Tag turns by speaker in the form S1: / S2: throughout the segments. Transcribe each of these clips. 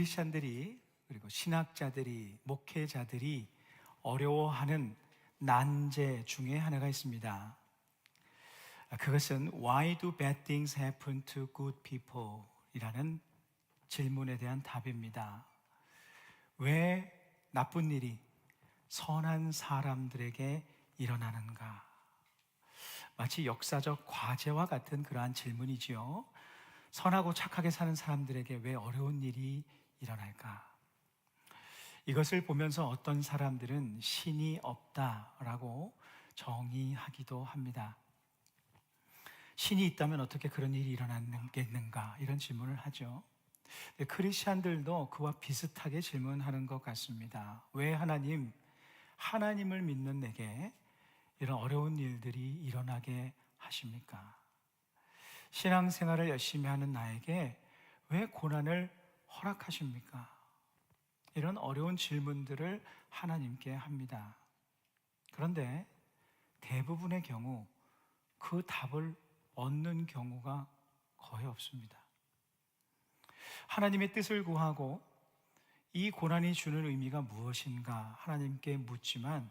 S1: 크리스천들이, 그리고 신학자들이, 목회자들이 어려워하는 난제 중에 하나가 있습니다. 그것은 Why do bad things happen to good people? 이라는 질문에 대한 답입니다. 왜 나쁜 일이 선한 사람들에게 일어나는가? 마치 역사적 과제와 같은 그러한 질문이지요. 선하고 착하게 사는 사람들에게 왜 어려운 일이 일어날까? 이것을 보면서 어떤 사람들은 신이 없다라고 정의하기도 합니다. 신이 있다면 어떻게 그런 일이 일어났겠는가? 이런 질문을 하죠. 크리스찬들도 그와 비슷하게 질문하는 것 같습니다. 왜 하나님을 믿는 내게 이런 어려운 일들이 일어나게 하십니까? 신앙생활을 열심히 하는 나에게 왜 고난을 허락하십니까? 이런 어려운 질문들을 하나님께 합니다. 그런데 대부분의 경우 그 답을 얻는 경우가 거의 없습니다. 하나님의 뜻을 구하고 이 고난이 주는 의미가 무엇인가 하나님께 묻지만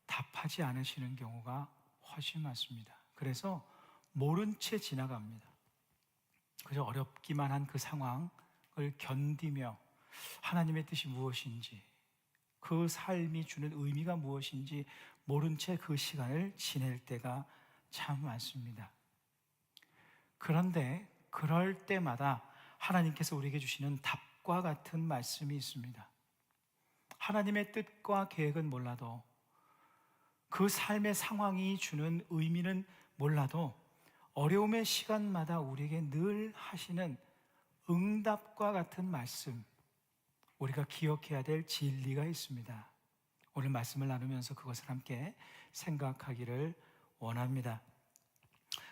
S1: 답하지 않으시는 경우가 훨씬 많습니다. 그래서 모른 채 지나갑니다. 그저 어렵기만 한 그 상황을 견디며 하나님의 뜻이 무엇인지, 그 삶이 주는 의미가 무엇인지 모른 채 그 시간을 지낼 때가 참 많습니다. 그런데 그럴 때마다 하나님께서 우리에게 주시는 답과 같은 말씀이 있습니다. 하나님의 뜻과 계획은 몰라도, 그 삶의 상황이 주는 의미는 몰라도 어려움의 시간마다 우리에게 늘 하시는 응답과 같은 말씀, 우리가 기억해야 될 진리가 있습니다. 오늘 말씀을 나누면서 그것을 함께 생각하기를 원합니다.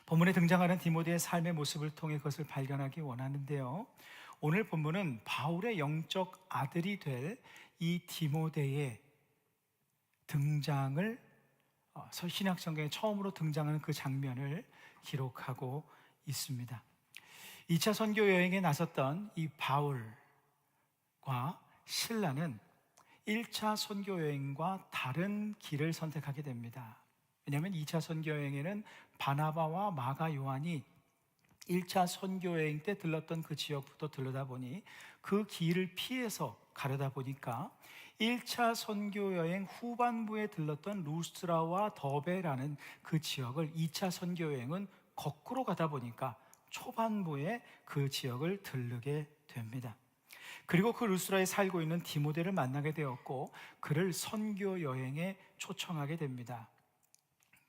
S1: 본문에 등장하는 디모데의 삶의 모습을 통해 그것을 발견하기 원하는데요. 오늘 본문은 바울의 영적 아들이 될 이 디모데의 등장을, 신약성경에 처음으로 등장하는 그 장면을 기록하고 있습니다. 2차 선교 여행에 나섰던 이 바울과 실라는 1차 선교 여행과 다른 길을 선택하게 됩니다. 왜냐하면 2차 선교 여행에는 바나바와 마가 요한이 1차 선교 여행 때 들렀던 그 지역부터 들르다 보니 그 길을 피해서 가려다 보니까 1차 선교 여행 후반부에 들렀던 루스트라와 더베라는 그 지역을 2차 선교 여행은 거꾸로 가다 보니까 초반부에 그 지역을 들르게 됩니다. 그리고 그 루스트라에 살고 있는 디모데를 만나게 되었고 그를 선교 여행에 초청하게 됩니다.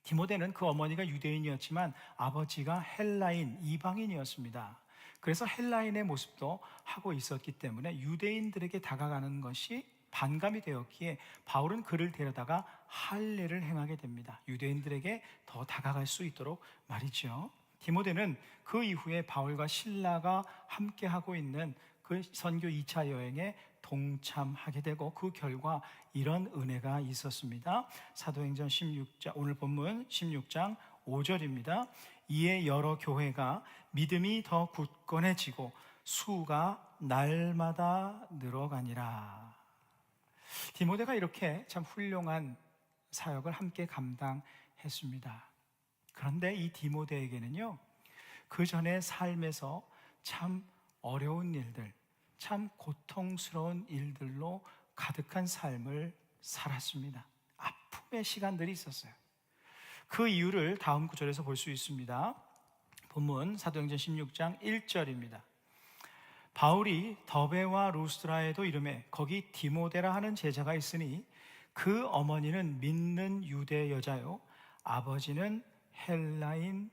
S1: 디모데는 그 어머니가 유대인이었지만 아버지가 헬라인, 이방인이었습니다. 그래서 헬라인의 모습도 하고 있었기 때문에 유대인들에게 다가가는 것이 반감이 되었기에 바울은 그를 데려다가 할례를 행하게 됩니다. 유대인들에게 더 다가갈 수 있도록 말이죠. 디모데는 그 이후에 바울과 실라가 함께하고 있는 그 선교 2차 여행에 동참하게 되고 그 결과 이런 은혜가 있었습니다. 사도행전 16장, 오늘 본문 16장 5절입니다. 이에 여러 교회가 믿음이 더 굳건해지고 수가 날마다 늘어가니라. 디모데가 이렇게 참 훌륭한 사역을 함께 감당했습니다. 그런데 이 디모데에게는요, 그 전에 삶에서 참 어려운 일들, 참 고통스러운 일들로 가득한 삶을 살았습니다. 아픔의 시간들이 있었어요. 그 이유를 다음 구절에서 볼 수 있습니다. 본문 사도행전 16장 1절입니다. 바울이 더베와 루스트라에도 이르매 거기 디모데라 하는 제자가 있으니 그 어머니는 믿는 유대 여자요 아버지는 헬라인이라.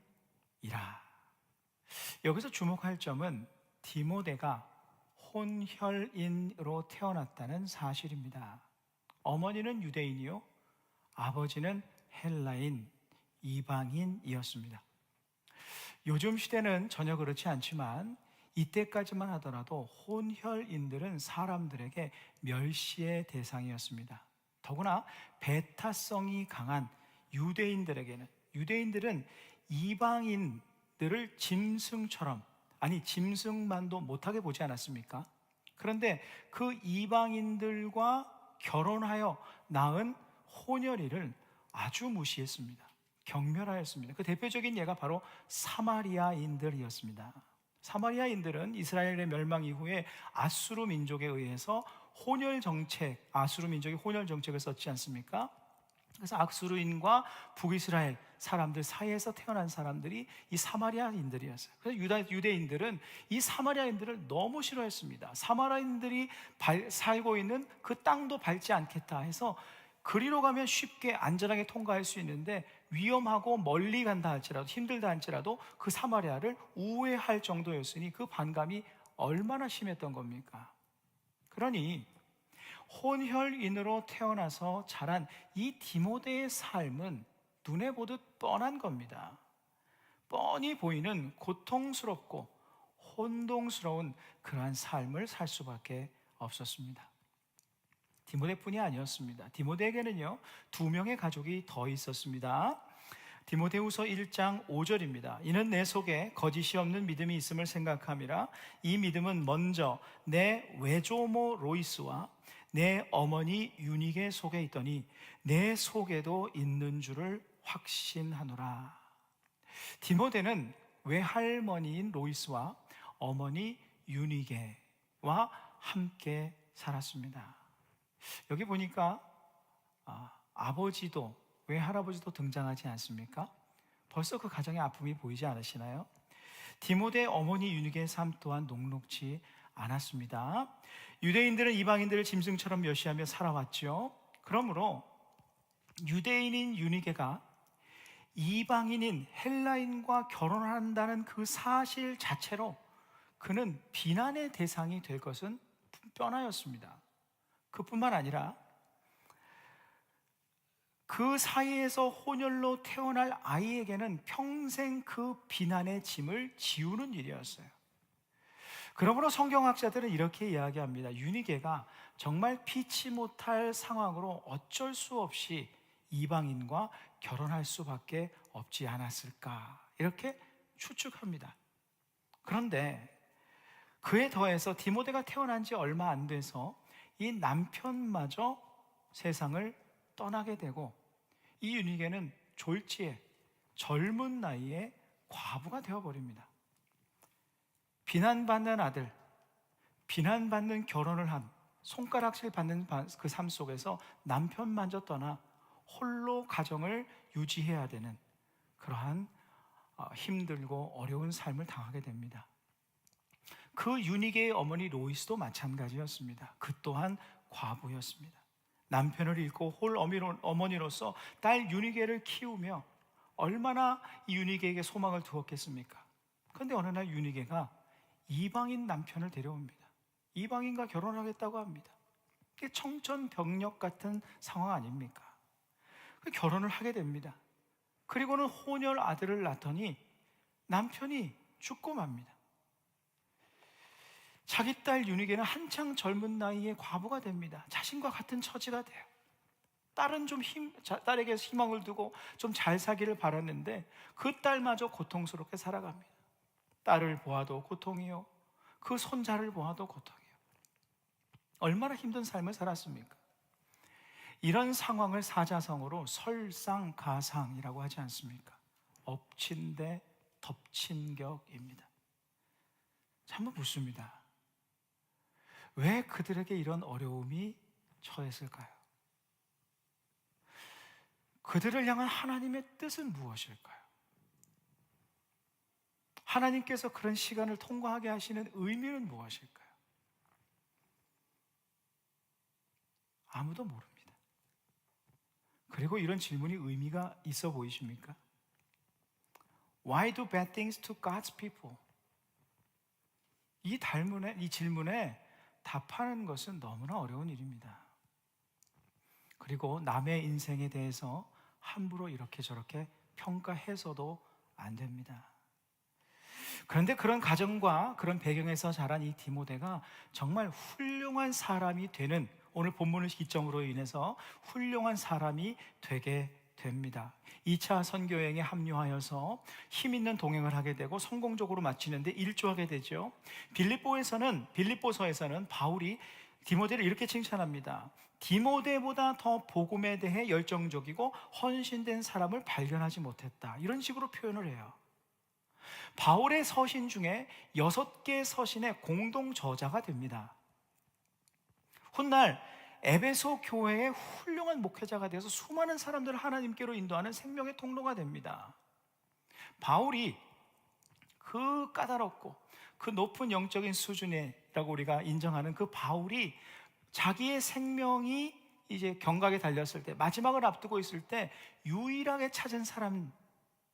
S1: 여기서 주목할 점은 디모데가 혼혈인으로 태어났다는 사실입니다. 어머니는 유대인이요 아버지는 헬라인, 이방인이었습니다. 요즘 시대는 전혀 그렇지 않지만 이때까지만 하더라도 혼혈인들은 사람들에게 멸시의 대상이었습니다. 더구나 배타성이 강한 유대인들은 이방인들을 짐승처럼, 아니 짐승만도 못하게 보지 않았습니까? 그런데 그 이방인들과 결혼하여 낳은 혼혈이를 아주 무시했습니다. 경멸하였습니다. 그 대표적인 예가 바로 사마리아인들이었습니다. 사마리아인들은 이스라엘의 멸망 이후에 아수르 민족에 의해서 아수르 민족이 혼혈 정책을 썼지 않습니까? 그래서 아수르인과 북이스라엘 사람들 사이에서 태어난 사람들이 이 사마리아인들이었어요. 그래서 유대인들은 이 사마리아인들을 너무 싫어했습니다. 사마리아인들이 살고 있는 그 땅도 밟지 않겠다 해서 그리로 가면 쉽게 안전하게 통과할 수 있는데 위험하고 멀리 간다 할지라도, 힘들다 할지라도 그 사마리아를 우회할 정도였으니 그 반감이 얼마나 심했던 겁니까? 그러니 혼혈인으로 태어나서 자란 이 디모데의 삶은 눈에 보듯 뻔한 겁니다. 뻔히 보이는 고통스럽고 혼동스러운 그러한 삶을 살 수밖에 없었습니다. 디모데뿐이 아니었습니다. 디모데에게는요, 2명의 가족이 더 있었습니다. 디모데후서 1장 5절입니다. 이는 내 속에 거짓이 없는 믿음이 있음을 생각함이라. 이 믿음은 먼저 내 외조모 로이스와 내 어머니 유니게 속에 있더니 내 속에도 있는 줄을 확신하노라. 디모데는 외할머니인 로이스와 어머니 유니게와 함께 살았습니다. 여기 보니까 아버지도 외할아버지도 등장하지 않습니까? 벌써 그 가정의 아픔이 보이지 않으시나요? 디모데 어머니 유니게의 삶 또한 녹록지 않았습니다. 유대인들은 이방인들을 짐승처럼 멸시하며 살아왔죠. 그러므로 유대인인 유니게가 이방인인 헬라인과 결혼한다는 그 사실 자체로 그는 비난의 대상이 될 것은 뻔하였습니다. 그뿐만 아니라 그 사이에서 혼혈로 태어날 아이에게는 평생 그 비난의 짐을 지우는 일이었어요. 그러므로 성경학자들은 이렇게 이야기합니다. 유니게가 정말 피치 못할 상황으로 어쩔 수 없이 이방인과 결혼할 수밖에 없지 않았을까, 이렇게 추측합니다. 그런데 그에 더해서 디모데가 태어난 지 얼마 안 돼서 이 남편마저 세상을 떠나게 되고 이 유니게는 졸지에 젊은 나이에 과부가 되어버립니다. 비난받는 아들, 비난받는 결혼을 한, 손가락질 받는 그 삶 속에서 남편마저 떠나 홀로 가정을 유지해야 되는 그러한 힘들고 어려운 삶을 당하게 됩니다. 그 유니게의 어머니 로이스도 마찬가지였습니다. 그 또한 과부였습니다. 남편을 잃고 홀 어머니로서 딸 유니게를 키우며 얼마나 이 유니게에게 소망을 두었겠습니까? 그런데 어느 날 유니게가 이방인 남편을 데려옵니다. 이방인과 결혼하겠다고 합니다. 이게 청천벽력 같은 상황 아닙니까? 결혼을 하게 됩니다. 그리고는 혼혈 아들을 낳더니 남편이 죽고 맙니다. 자기 딸 유니게는 한창 젊은 나이에 과부가 됩니다. 자신과 같은 처지가 돼요. 딸은 딸에게 희망을 두고 좀 잘 살기를 바랐는데 그 딸마저 고통스럽게 살아갑니다. 딸을 보아도 고통이요, 그 손자를 보아도 고통이요. 얼마나 힘든 삶을 살았습니까? 이런 상황을 사자성어로 설상가상이라고 하지 않습니까? 엎친 데 덮친 격입니다. 한번 묻습니다. 왜 그들에게 이런 어려움이 처했을까요? 그들을 향한 하나님의 뜻은 무엇일까요? 하나님께서 그런 시간을 통과하게 하시는 의미는 무엇일까요? 아무도 모릅니다. 그리고 이런 질문이 의미가 있어 보이십니까? Why do bad things to God's people? 이 질문에 답하는 것은 너무나 어려운 일입니다. 그리고 남의 인생에 대해서 함부로 이렇게 저렇게 평가해서도 안 됩니다. 그런데 그런 가정과 그런 배경에서 자란 이 디모데가 정말 훌륭한 사람이 되는, 오늘 본문을 기점으로 인해서 훌륭한 사람이 되게 됩니다. 2차 선교 여행에 합류하여서 힘 있는 동행을 하게 되고 성공적으로 마치는데 일조하게 되죠. 빌립보서에서는 바울이 디모데를 이렇게 칭찬합니다. 디모데보다 더 복음에 대해 열정적이고 헌신된 사람을 발견하지 못했다. 이런 식으로 표현을 해요. 바울의 서신 중에 6개 서신의 공동 저자가 됩니다. 훗날 에베소 교회의 훌륭한 목회자가 되어서 수많은 사람들을 하나님께로 인도하는 생명의 통로가 됩니다. 바울이 그 까다롭고 그 높은 영적인 수준이라고 우리가 인정하는 그 바울이 자기의 생명이 이제 경각에 달렸을 때, 마지막을 앞두고 있을 때 유일하게 찾은 사람,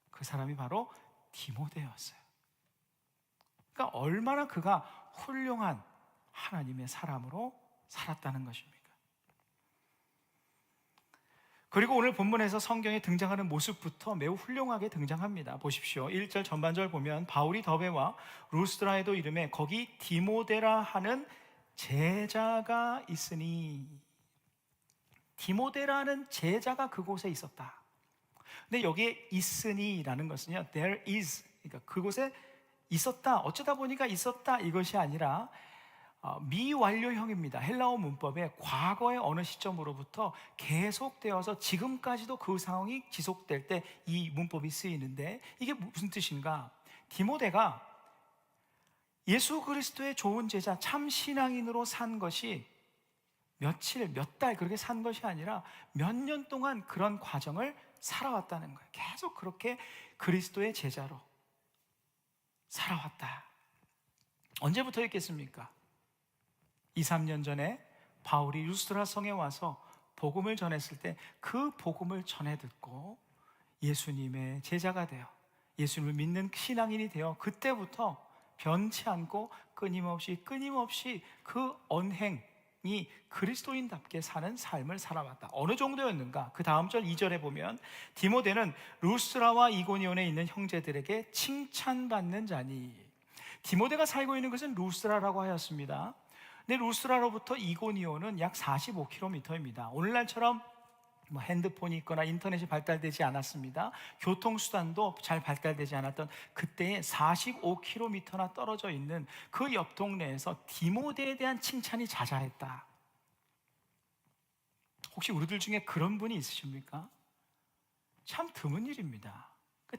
S1: 그 사람이 바로 디모데였어요. 그러니까 얼마나 그가 훌륭한 하나님의 사람으로 살았다는 것입니까? 그리고 오늘 본문에서 성경에 등장하는 모습부터 매우 훌륭하게 등장합니다. 보십시오. 1절 전반절 보면 바울이 더베와 루스드라에도 이름에 거기 디모데라 하는 제자가 있으니, 디모데라는 제자가 그곳에 있었다. 근데 여기에 있으니라는 것은요, there is, 그러니까 그곳에 있었다, 어쩌다 보니까 있었다, 이것이 아니라 미완료형입니다. 헬라어 문법에 과거의 어느 시점으로부터 계속되어서 지금까지도 그 상황이 지속될 때 이 문법이 쓰이는데, 이게 무슨 뜻인가? 디모데가 예수 그리스도의 좋은 제자, 참 신앙인으로 산 것이 며칠, 몇 달 그렇게 산 것이 아니라 몇 년 동안 그런 과정을 살아왔다는 거예요. 계속 그렇게 그리스도의 제자로 살아왔다. 언제부터였겠습니까? 2, 3년 전에 바울이 루스드라 성에 와서 복음을 전했을 때 그 복음을 전해 듣고 예수님의 제자가 되어 예수님을 믿는 신앙인이 되어 그때부터 변치 않고 끊임없이 그 언행이 그리스도인답게 사는 삶을 살아왔다. 어느 정도였는가? 그 다음 절 2절에 보면 디모데는 루스드라와 이고니온에 있는 형제들에게 칭찬받는 자니. 디모데가 살고 있는 것은 루스드라라고 하였습니다. 근데 루스드라로부터 이고니온은 약 45km입니다. 오늘날처럼 뭐 핸드폰이 있거나 인터넷이 발달되지 않았습니다. 교통수단도 잘 발달되지 않았던 그때에 45km나 떨어져 있는 그 옆 동네에서 디모데에 대한 칭찬이 자자했다. 혹시 우리들 중에 그런 분이 있으십니까? 참 드문 일입니다.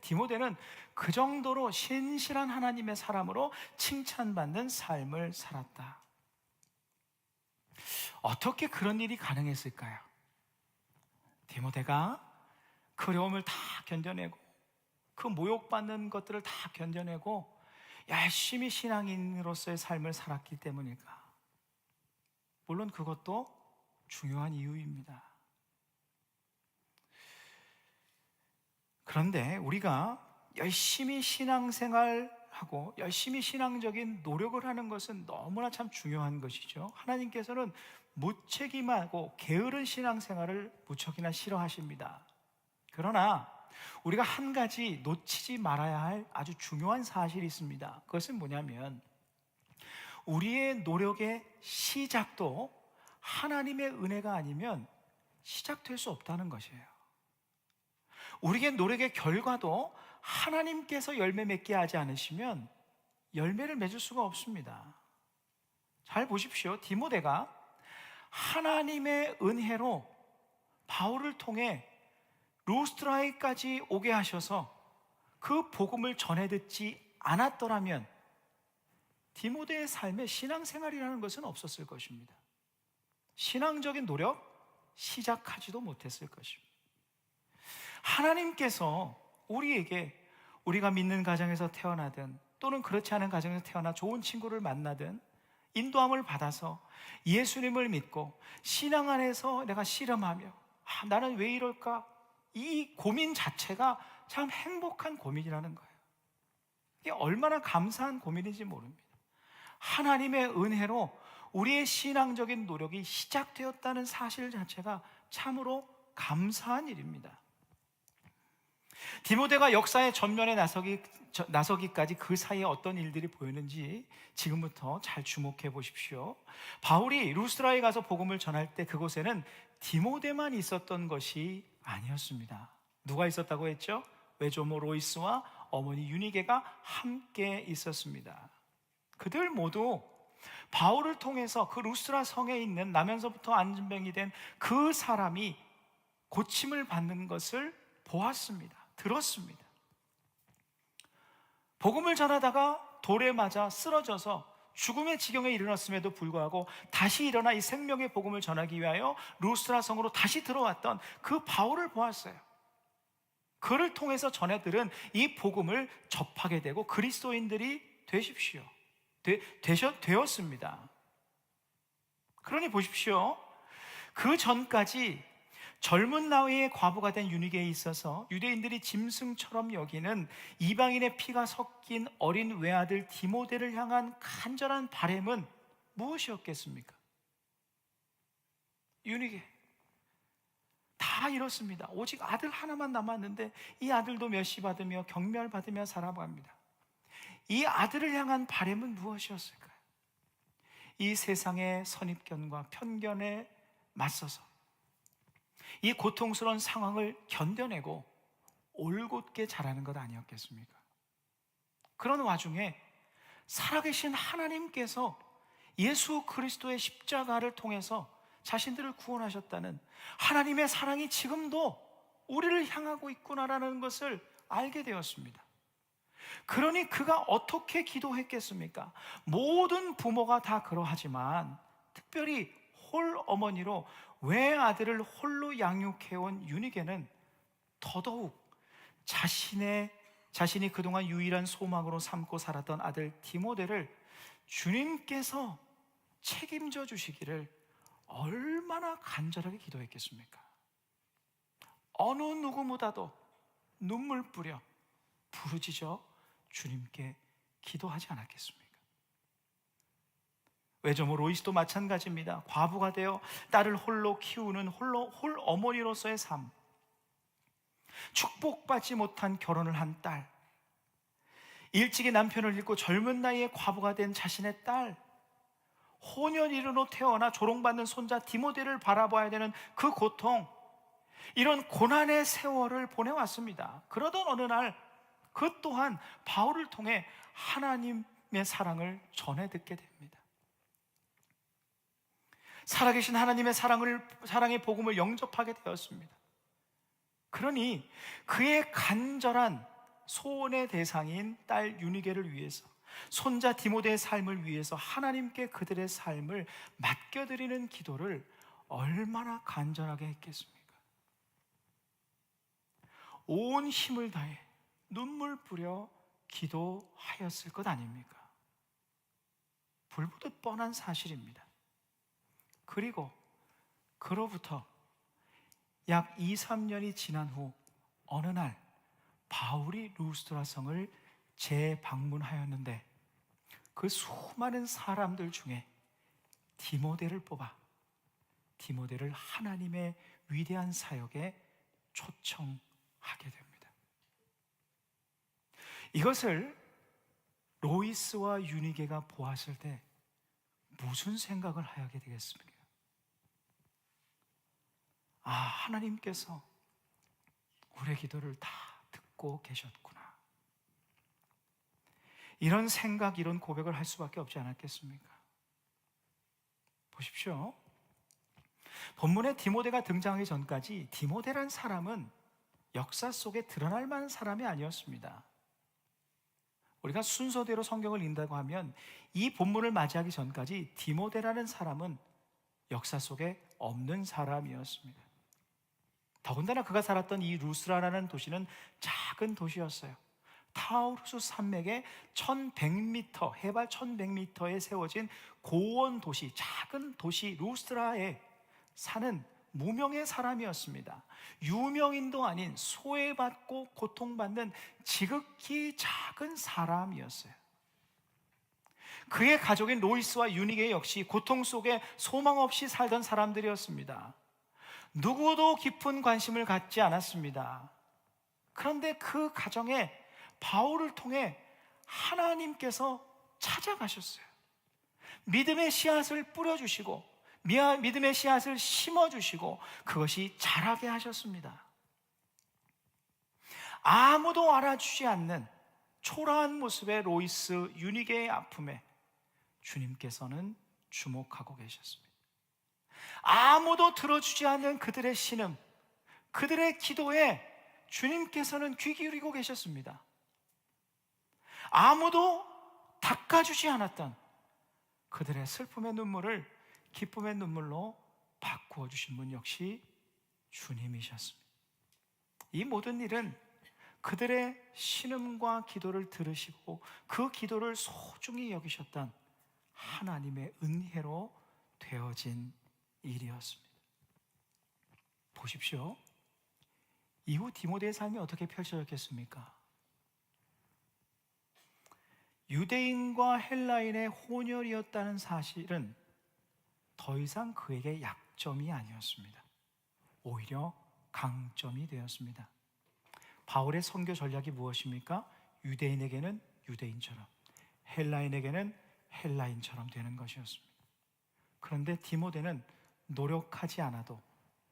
S1: 디모데는 그 정도로 신실한 하나님의 사람으로 칭찬받는 삶을 살았다. 어떻게 그런 일이 가능했을까요? 디모데가 그 어려움을 다 견뎌내고 그 모욕받는 것들을 다 견뎌내고 열심히 신앙인으로서의 삶을 살았기 때문일까? 물론 그것도 중요한 이유입니다. 그런데 우리가 열심히 신앙생활하고 열심히 신앙적인 노력을 하는 것은 너무나 참 중요한 것이죠. 하나님께서는 무책임하고 게으른 신앙생활을 무척이나 싫어하십니다. 그러나 우리가 한 가지 놓치지 말아야 할 아주 중요한 사실이 있습니다. 그것은 뭐냐면 우리의 노력의 시작도 하나님의 은혜가 아니면 시작될 수 없다는 것이에요. 우리의 노력의 결과도 하나님께서 열매 맺게 하지 않으시면 열매를 맺을 수가 없습니다. 잘 보십시오. 디모데가 하나님의 은혜로 바울을 통해 루스드라에까지 오게 하셔서 그 복음을 전해 듣지 않았더라면 디모데의 삶에 신앙생활이라는 것은 없었을 것입니다. 신앙적인 노력 시작하지도 못했을 것입니다. 하나님께서 우리에게 우리가 믿는 가정에서 태어나든 또는 그렇지 않은 가정에서 태어나 좋은 친구를 만나든 인도함을 받아서 예수님을 믿고 신앙 안에서 내가 씨름하며 나는 왜 이럴까? 이 고민 자체가 참 행복한 고민이라는 거예요. 이게 얼마나 감사한 고민인지 모릅니다. 하나님의 은혜로 우리의 신앙적인 노력이 시작되었다는 사실 자체가 참으로 감사한 일입니다. 디모데가 역사의 전면에 나서기까지 그 사이에 어떤 일들이 보이는지 지금부터 잘 주목해 보십시오. 바울이 루스드라에 가서 복음을 전할 때 그곳에는 디모데만 있었던 것이 아니었습니다. 누가 있었다고 했죠? 외조모 로이스와 어머니 유니게가 함께 있었습니다. 그들 모두 바울을 통해서 그 루스드라 성에 있는 나면서부터 안진병이 된 그 사람이 고침을 받는 것을 보았습니다. 들었습니다. 복음을 전하다가 돌에 맞아 쓰러져서 죽음의 지경에 이르렀음에도 불구하고 다시 일어나 이 생명의 복음을 전하기 위하여 루스드라 성으로 다시 들어왔던 그 바울을 보았어요. 그를 통해서 전해들은 이 복음을 접하게 되고 그리스도인들이 되십시오. 되었습니다. 그러니 보십시오. 그 전까지 젊은 나이에 과부가 된 유니게에 있어서 유대인들이 짐승처럼 여기는 이방인의 피가 섞인 어린 외아들 디모데를 향한 간절한 바램은 무엇이었겠습니까? 유니게 다 이렇습니다. 오직 아들 하나만 남았는데 이 아들도 멸시 받으며 경멸받으며 살아갑니다. 이 아들을 향한 바램은 무엇이었을까요? 이 세상의 선입견과 편견에 맞서서 이 고통스러운 상황을 견뎌내고 올곧게 자라는 것 아니었겠습니까? 그런 와중에 살아계신 하나님께서 예수 그리스도의 십자가를 통해서 자신들을 구원하셨다는 하나님의 사랑이 지금도 우리를 향하고 있구나라는 것을 알게 되었습니다. 그러니 그가 어떻게 기도했겠습니까? 모든 부모가 다 그러하지만 특별히 홀 어머니로 외아들을 홀로 양육해온 유니게는 더더욱 자신이 그동안 유일한 소망으로 삼고 살았던 아들 디모데를 주님께서 책임져 주시기를 얼마나 간절하게 기도했겠습니까? 어느 누구보다도 눈물 뿌려 부르짖어 주님께 기도하지 않았겠습니까? 외조모 로이스도 마찬가지입니다. 과부가 되어 딸을 홀로 키우는 홀 어머니로서의 삶, 축복받지 못한 결혼을 한 딸, 일찍이 남편을 잃고 젊은 나이에 과부가 된 자신의 딸, 혼연일으로 태어나 조롱받는 손자 디모데를 바라봐야 되는 그 고통, 이런 고난의 세월을 보내왔습니다. 그러던 어느 날 그 또한 바울을 통해 하나님의 사랑을 전해 듣게 됩니다. 살아계신 하나님의 사랑의 복음을 영접하게 되었습니다. 그러니 그의 간절한 소원의 대상인 딸 유니게를 위해서, 손자 디모데의 삶을 위해서 하나님께 그들의 삶을 맡겨드리는 기도를 얼마나 간절하게 했겠습니까? 온 힘을 다해 눈물 뿌려 기도하였을 것 아닙니까? 불보듯 뻔한 사실입니다. 그리고 그로부터 약 2, 3년이 지난 후 어느 날 바울이 루스드라 성을 재방문하였는데 그 수많은 사람들 중에 디모데를 뽑아 디모데를 하나님의 위대한 사역에 초청하게 됩니다. 이것을 로이스와 유니게가 보았을 때 무슨 생각을 하게 되겠습니까? 아, 하나님께서 우리의 기도를 다 듣고 계셨구나. 이런 생각, 이런 고백을 할 수밖에 없지 않았겠습니까? 보십시오. 본문에 디모데가 등장하기 전까지 디모데란 사람은 역사 속에 드러날 만한 사람이 아니었습니다. 우리가 순서대로 성경을 읽는다고 하면 이 본문을 맞이하기 전까지 디모데라는 사람은 역사 속에 없는 사람이었습니다. 더군다나 그가 살았던 이 루스라라는 도시는 작은 도시였어요. 타우루스 산맥의 1100m, 해발 1100m에 세워진 고원 도시, 작은 도시 루스라에 사는 무명의 사람이었습니다. 유명인도 아닌 소외받고 고통받는 지극히 작은 사람이었어요. 그의 가족인 로이스와 유니게 역시 고통 속에 소망 없이 살던 사람들이었습니다. 누구도 깊은 관심을 갖지 않았습니다. 그런데 그 가정에 바울을 통해 하나님께서 찾아가셨어요. 믿음의 씨앗을 뿌려주시고 믿음의 씨앗을 심어주시고 그것이 자라게 하셨습니다. 아무도 알아주지 않는 초라한 모습의 로이스 유니게의 아픔에 주님께서는 주목하고 계셨습니다. 아무도 들어주지 않는 그들의 신음, 그들의 기도에 주님께서는 귀 기울이고 계셨습니다. 아무도 닦아주지 않았던 그들의 슬픔의 눈물을 기쁨의 눈물로 바꾸어 주신 분 역시 주님이셨습니다. 이 모든 일은 그들의 신음과 기도를 들으시고 그 기도를 소중히 여기셨던 하나님의 은혜로 되어진 일이었습니다. 보십시오. 이후 디모데의 삶이 어떻게 펼쳐졌겠습니까? 유대인과 헬라인의 혼혈이었다는 사실은 더 이상 그에게 약점이 아니었습니다. 오히려 강점이 되었습니다. 바울의 선교 전략이 무엇입니까? 유대인에게는 유대인처럼, 헬라인에게는 헬라인처럼 되는 것이었습니다. 그런데 디모데는 노력하지 않아도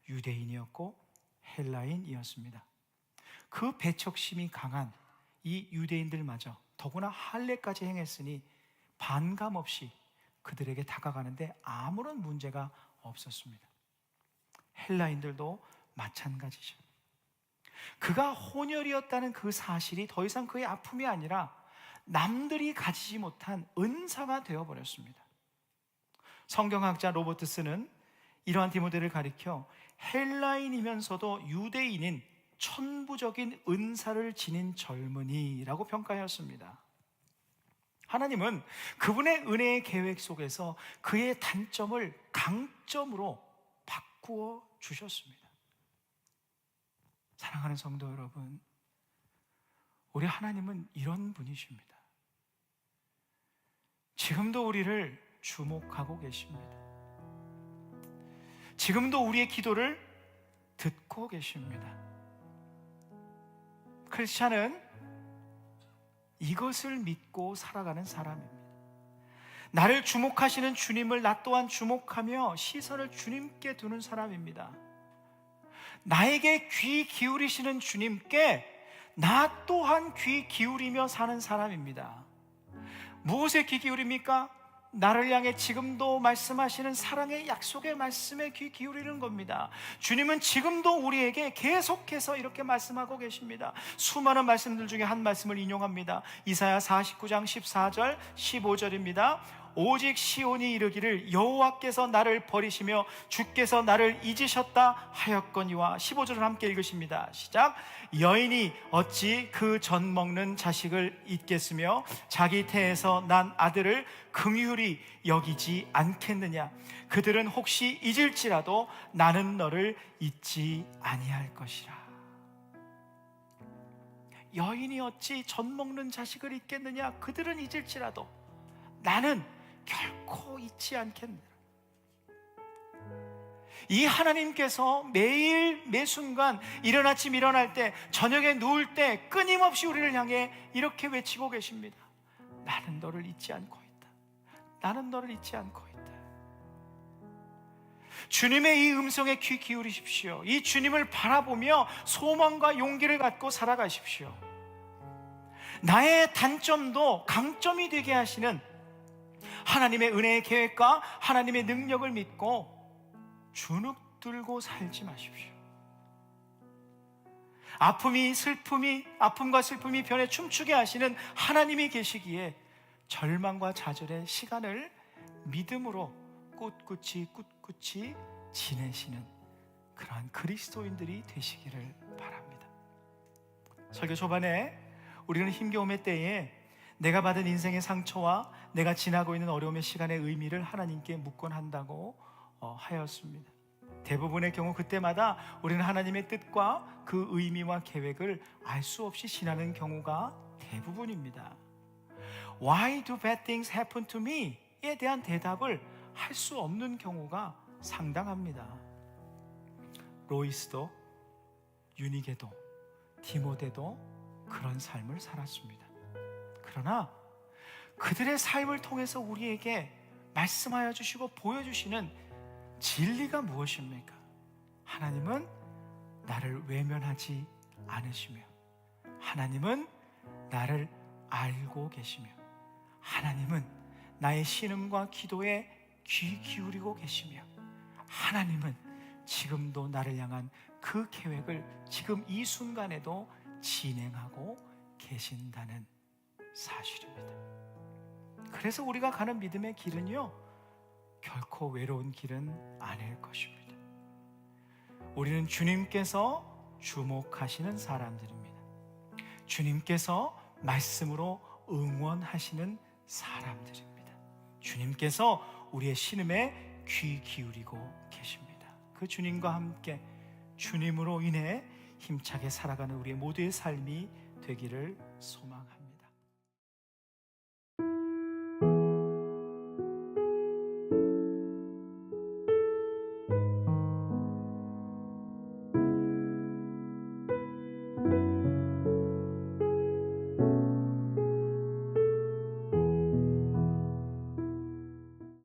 S1: 유대인이었고 헬라인이었습니다. 그 배척심이 강한 이 유대인들마저 더구나 할례까지 행했으니 반감없이 그들에게 다가가는데 아무런 문제가 없었습니다. 헬라인들도 마찬가지죠. 그가 혼혈이었다는 그 사실이 더 이상 그의 아픔이 아니라 남들이 가지지 못한 은사가 되어버렸습니다. 성경학자 로버트스는 이러한 디모데를 가리켜 헬라인이면서도 유대인인 천부적인 은사를 지닌 젊은이라고 평가하였습니다. 하나님은 그분의 은혜의 계획 속에서 그의 단점을 강점으로 바꾸어 주셨습니다. 사랑하는 성도 여러분, 우리 하나님은 이런 분이십니다. 지금도 우리를 주목하고 계십니다. 지금도 우리의 기도를 듣고 계십니다. 크리스찬은 이것을 믿고 살아가는 사람입니다. 나를 주목하시는 주님을 나 또한 주목하며 시선을 주님께 두는 사람입니다. 나에게 귀 기울이시는 주님께 나 또한 귀 기울이며 사는 사람입니다. 무엇에 귀 기울입니까? 나를 향해 지금도 말씀하시는 사랑의 약속의 말씀에 귀 기울이는 겁니다. 주님은 지금도 우리에게 계속해서 이렇게 말씀하고 계십니다. 수많은 말씀들 중에 한 말씀을 인용합니다. 이사야 49장 14절 15절입니다. 오직 시온이 이르기를 여호와께서 나를 버리시며 주께서 나를 잊으셨다 하였거니와. 15절을 함께 읽으십니다. 시작. 여인이 어찌 그 젖 먹는 자식을 잊겠으며 자기 태에서 난 아들을 긍휼히 여기지 않겠느냐. 그들은 혹시 잊을지라도 나는 너를 잊지 아니할 것이라. 여인이 어찌 젖 먹는 자식을 잊겠느냐. 그들은 잊을지라도 나는 결코 잊지 않겠느냐. 이 하나님께서 매일 매순간 이른 아침 일어날 때, 저녁에 누울 때 끊임없이 우리를 향해 이렇게 외치고 계십니다. 나는 너를 잊지 않고 있다. 나는 너를 잊지 않고 있다. 주님의 이 음성에 귀 기울이십시오. 이 주님을 바라보며 소망과 용기를 갖고 살아가십시오. 나의 단점도 강점이 되게 하시는 하나님의 은혜의 계획과 하나님의 능력을 믿고 주눅 들고 살지 마십시오. 아픔과 슬픔이 변해 춤추게 하시는 하나님이 계시기에 절망과 좌절의 시간을 믿음으로 꿋꿋이 지내시는 그러한 그리스도인들이 되시기를 바랍니다. 설교 초반에 우리는 힘겨움의 때에 내가 받은 인생의 상처와 내가 지나고 있는 어려움의 시간의 의미를 하나님께 묻곤한다고 하였습니다. 대부분의 경우 그때마다 우리는 하나님의 뜻과 그 의미와 계획을 알 수 없이 지나는 경우가 대부분입니다. Why do bad things happen to me? 에 대한 대답을 할 수 없는 경우가 상당합니다. 로이스도 유니게도 디모데도 그런 삶을 살았습니다. 그러나 그들의 삶을 통해서 우리에게 말씀하여 주시고 보여주시는 진리가 무엇입니까? 하나님은 나를 외면하지 않으시며 하나님은 나를 알고 계시며 하나님은 나의 신음과 기도에 귀 기울이고 계시며 하나님은 지금도 나를 향한 그 계획을 지금 이 순간에도 진행하고 계신다는 사실입니다. 그래서 우리가 가는 믿음의 길은요, 결코 외로운 길은 아닐 것입니다. 우리는 주님께서 주목하시는 사람들입니다. 주님께서 말씀으로 응원하시는 사람들입니다. 주님께서 우리의 신음에 귀 기울이고 계십니다. 그 주님과 함께 주님으로 인해 힘차게 살아가는 우리의 모두의 삶이 되기를 소망합니다.